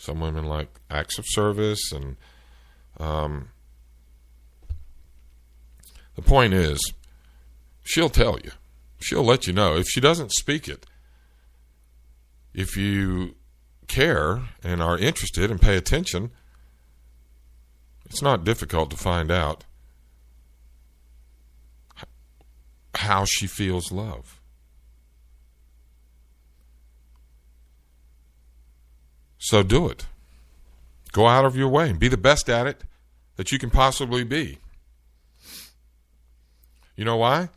Some women like acts of service. And the point is, she'll tell you. She'll let you know. If she doesn't speak it, if you care and are interested and pay attention, it's not difficult to find out how she feels love. So do it. Go out of your way and be the best at it that you can possibly be. You know why?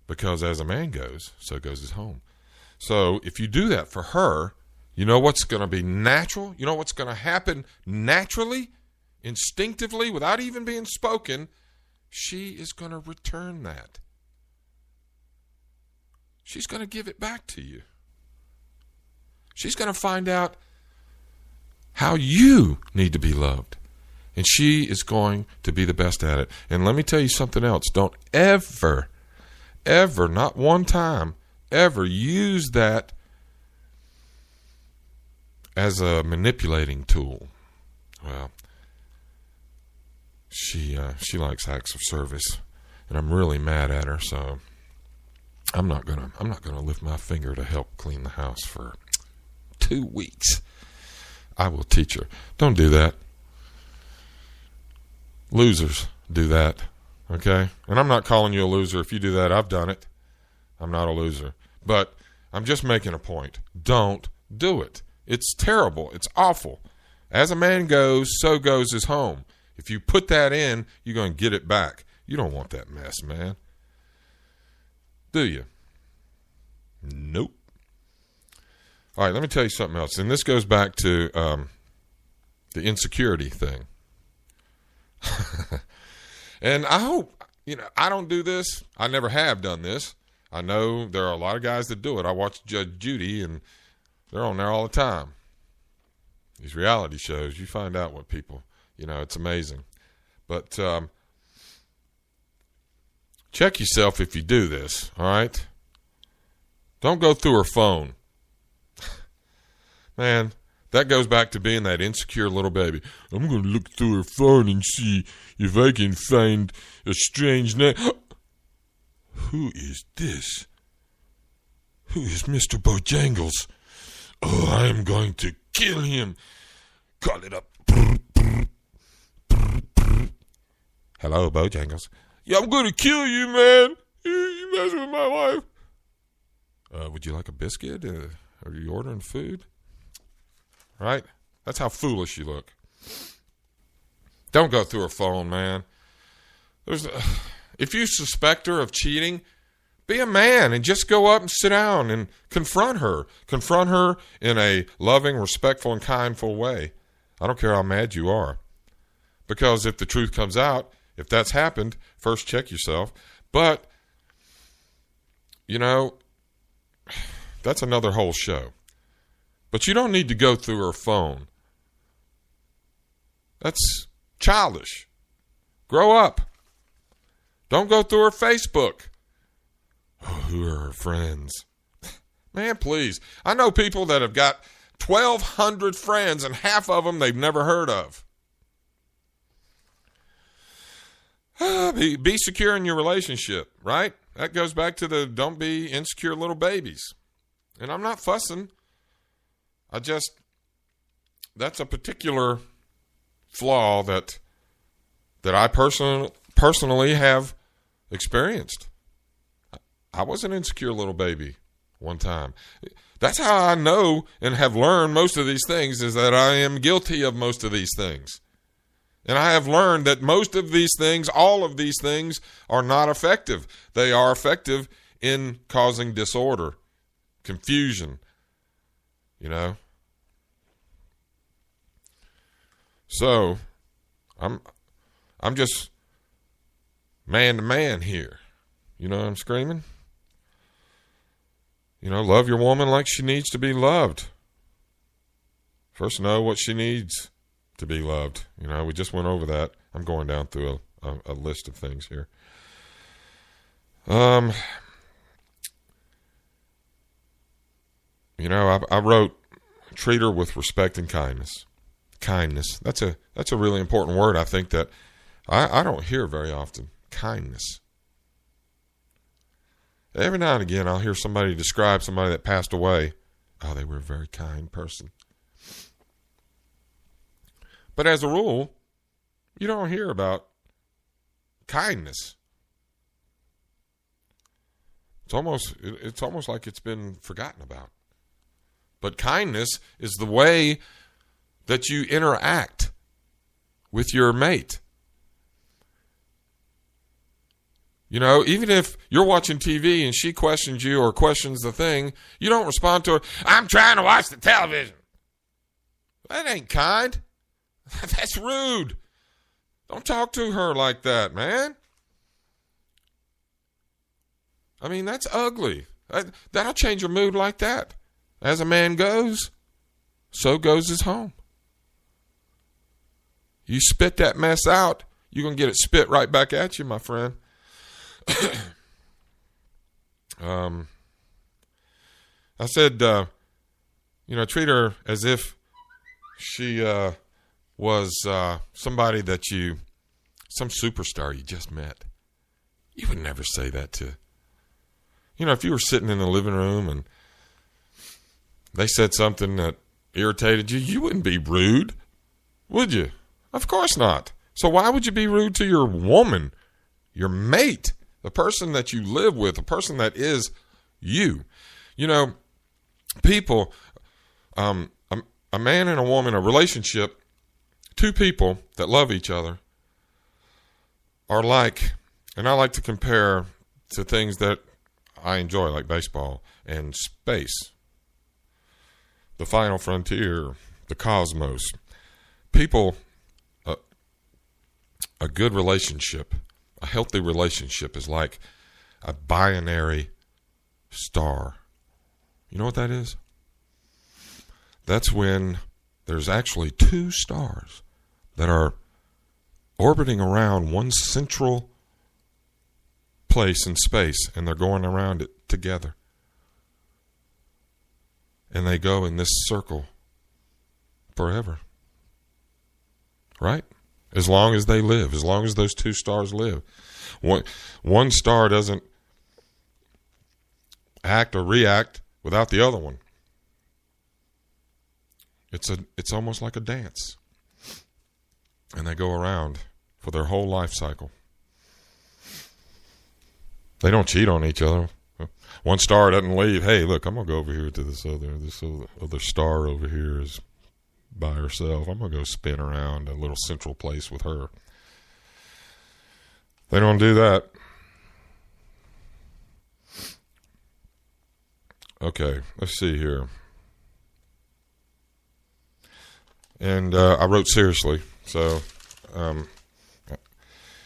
Because as a man goes, so goes his home. So if you do that for her, you know what's going to be natural? You know what's going to happen naturally, instinctively, without even being spoken? She is going to return that. She's going to give it back to you. She's going to find out how you need to be loved. And she is going to be the best at it. And let me tell you something else. Don't ever, not one time, ever use that as a manipulating tool. Well, she likes acts of service, and I'm really mad at her, so I'm not gonna lift my finger to help clean the house for 2 weeks. I will teach her. Don't do that. Losers do that, okay? And I'm not calling you a loser if you do that. I've done it. I'm not a loser. But I'm just making a point. Don't do it. It's terrible. It's awful. As a man goes, so goes his home. If you put that in, you're going to get it back. You don't want that mess, man. Do you? Nope. All right, let me tell you something else. And this goes back to the insecurity thing. And I hope, I don't do this. I never have done this. I know there are a lot of guys that do it. I watch Judge Judy, and they're on there all the time. These reality shows, you find out what people, it's amazing. But check yourself if you do this, all right? Don't go through her phone. Man, that goes back to being that insecure little baby. I'm going to look through her phone and see if I can find a strange name. Who is this? Who is Mr. Bojangles? Oh, I am going to kill him. Call it up. Hello, Bojangles. Yeah, I'm going to kill you, man. You messing with my wife. Would you like a biscuit? Are you ordering food? Right? That's how foolish you look. Don't go through her phone, man. If you suspect her of cheating, be a man and just go up and sit down and confront her. Confront her in a loving, respectful, and kindful way. I don't care how mad you are. Because if the truth comes out, if that's happened, first check yourself. But, that's another whole show. But you don't need to go through her phone. That's childish. Grow up. Don't go through her Facebook. Oh, who are her friends? Man, please. I know people that have got 1,200 friends, and half of them they've never heard of. Be secure in your relationship, right? That goes back to the don't be insecure little babies. And I'm not fussing. That's a particular flaw that I personally have experienced. I was an insecure little baby one time. That's how I know and have learned most of these things, is that I am guilty of most of these things. And I have learned that most of these things, all of these things, are not effective. They are effective in causing disorder, confusion, So, I'm just man to man here. You know what I'm screaming? Love your woman like she needs to be loved. First, know what she needs to be loved. We just went over that. I'm going down through a list of things here. I wrote treat her with respect and kindness. Kindness. That's a really important word, I think, that I don't hear very often. Kindness. Every now and again, I'll hear somebody describe somebody that passed away. Oh, they were a very kind person. But as a rule, you don't hear about kindness. It's almost like it's been forgotten about. But kindness is the way that you interact with your mate. You know, even if you're watching TV and she questions you or questions the thing, you don't respond to her, I'm trying to watch the television. That ain't kind. That's rude. Don't talk to her like that, man. I mean, that's ugly. That'll change your mood like that. As a man goes, so goes his home. You spit that mess out, you're going to get it spit right back at you, my friend. I said, treat her as if she was somebody that some superstar you just met. You would never say that to. If you were sitting in the living room and they said something that irritated you, you wouldn't be rude, would you? Of course not. So why would you be rude to your woman, your mate, the person that you live with, the person that is you? People, a man and a woman, a relationship, two people that love each other are like, and I like to compare to things that I enjoy, like baseball and space, the final frontier, the cosmos. People, a good relationship, a healthy relationship is like a binary star. You know what that is? That's when there's actually two stars that are orbiting around one central place in space, and they're going around it together. And they go in this circle forever. Right? As long as they live, as long as those two stars live. One star doesn't act or react without the other one. It's almost like a dance. And they go around for their whole life cycle. They don't cheat on each other. One star doesn't leave. Hey, look, I'm going to go over here to this other star over here is by herself. I'm going to go spin around a little central place with her. They don't do that. Okay, let's see here. And I wrote seriously. So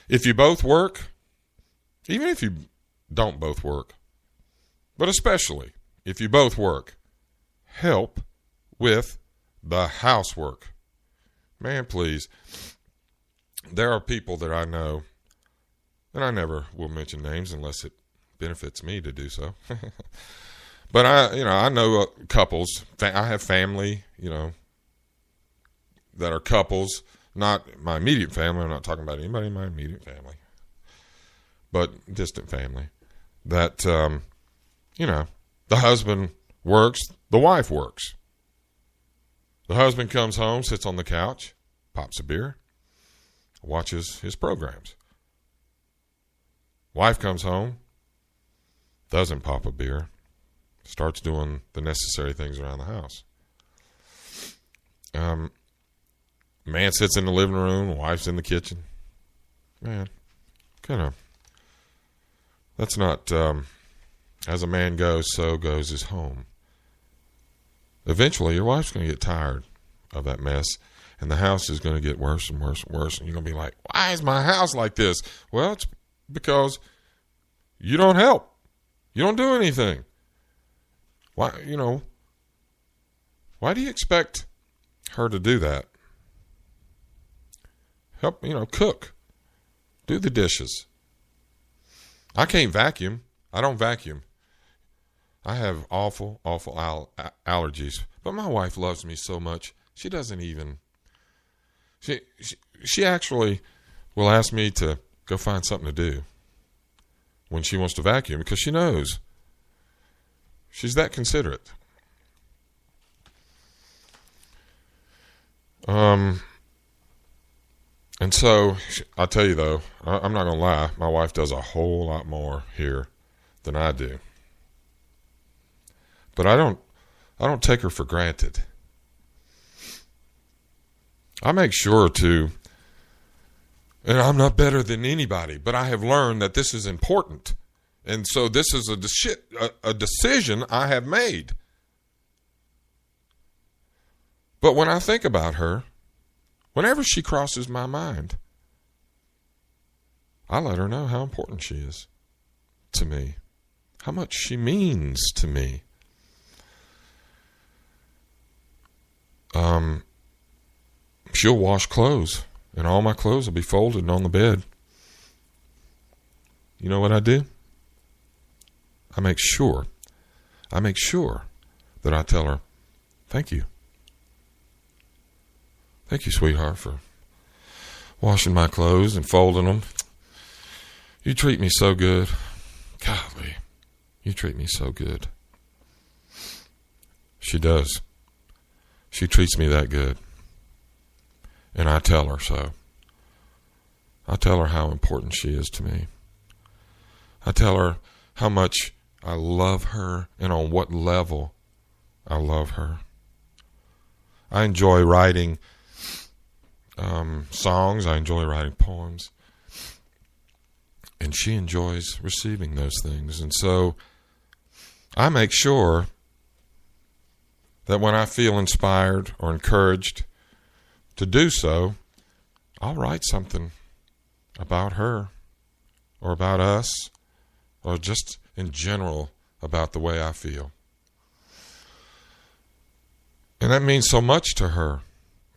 if you both work, even if you don't both work, but especially if you both work, help with the housework. Man, please. There are people that I know, and I never will mention names unless it benefits me to do so. But I know couples. I have family, that are couples, not my immediate family. I'm not talking about anybody in my immediate family, but distant family. That, the husband works, the wife works. The husband comes home, sits on the couch, pops a beer, watches his programs. Wife comes home, doesn't pop a beer, starts doing the necessary things around the house. Man sits in the living room, wife's in the kitchen. Man, that's not, as a man goes, so goes his home. Eventually, your wife's going to get tired of that mess, and the house is going to get worse and worse and worse, and you're going to be like, why is my house like this? Well, it's because you don't help. You don't do anything. Why do you expect her to do that? Help, cook. Do the dishes. I can't vacuum. I don't vacuum. I have awful allergies, but my wife loves me so much. She doesn't even. She actually will ask me to go find something to do when she wants to vacuum because she knows she's that considerate. And so I'll tell you though, I'm not gonna lie, my wife does a whole lot more here than I do. But I don't take her for granted. I make sure to, and I'm not better than anybody, but I have learned that this is important. And so this is a decision I have made. But when I think about her, whenever she crosses my mind, I let her know how important she is to me, how much she means to me. She'll wash clothes, and all my clothes will be folded on the bed. You know what I do? I make sure that I tell her, thank you. Thank you, sweetheart, for washing my clothes and folding them. You treat me so good. Golly, you treat me so good. She does. She treats me that good. And I tell her so. I tell her how important she is to me. I tell her how much I love her and on what level I love her. I enjoy writing songs. I enjoy writing poems. And she enjoys receiving those things. And so I make sure that when I feel inspired or encouraged to do so, I'll write something about her or about us or just in general about the way I feel. And that means so much to her.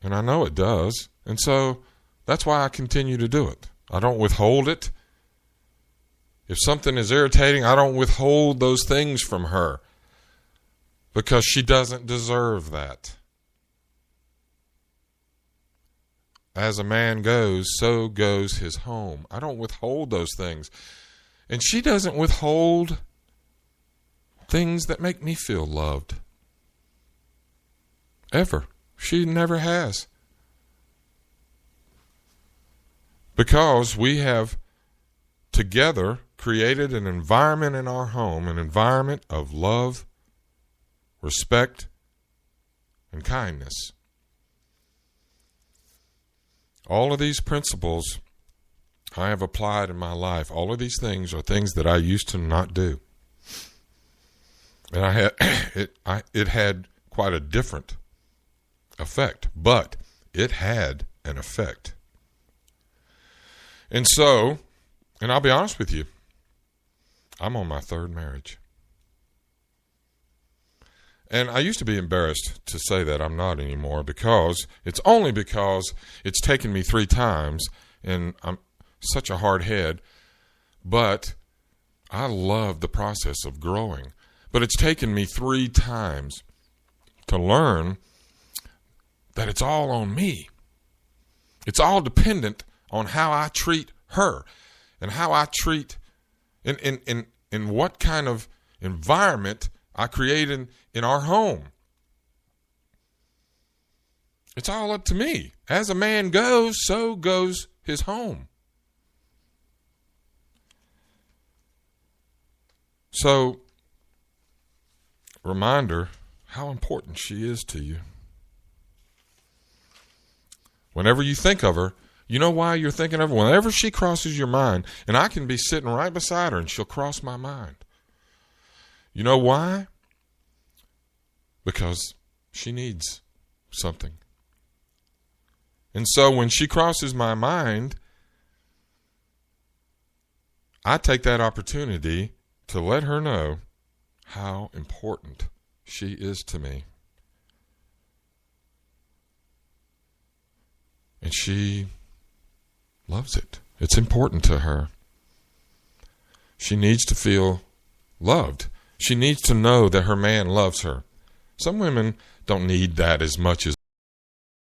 And I know it does. And so that's why I continue to do it. I don't withhold it. If something is irritating, I don't withhold those things from her because she doesn't deserve that. As a man goes, so goes his home. I don't withhold those things. And she doesn't withhold things that make me feel loved. Ever. She never has. Because we have together created an environment in our home, an environment of love, respect, and kindness. All of these principles I have applied in my life. All of these things are things that I used to not do. And it had quite a different effect, but it had an effect. And so, and I'll be honest with you, I'm on my third marriage. And I used to be embarrassed to say that. I'm not anymore because it's taken me 3 times and I'm such a hard head. But I love the process of growing. But it's taken me 3 times to learn that it's all on me. It's all dependent on how I treat her and how I treat in what kind of environment I create in our home. It's all up to me. As a man goes, so goes his home. So, reminder how important she is to you. Whenever you think of her, you know why you're thinking of her? Whenever she crosses your mind, and I can be sitting right beside her and she'll cross my mind. You know why? Because she needs something. And so when she crosses my mind, I take that opportunity to let her know how important she is to me. And she loves it. It's important to her. She needs to feel loved. She needs to know that her man loves her. Some women don't need that as much as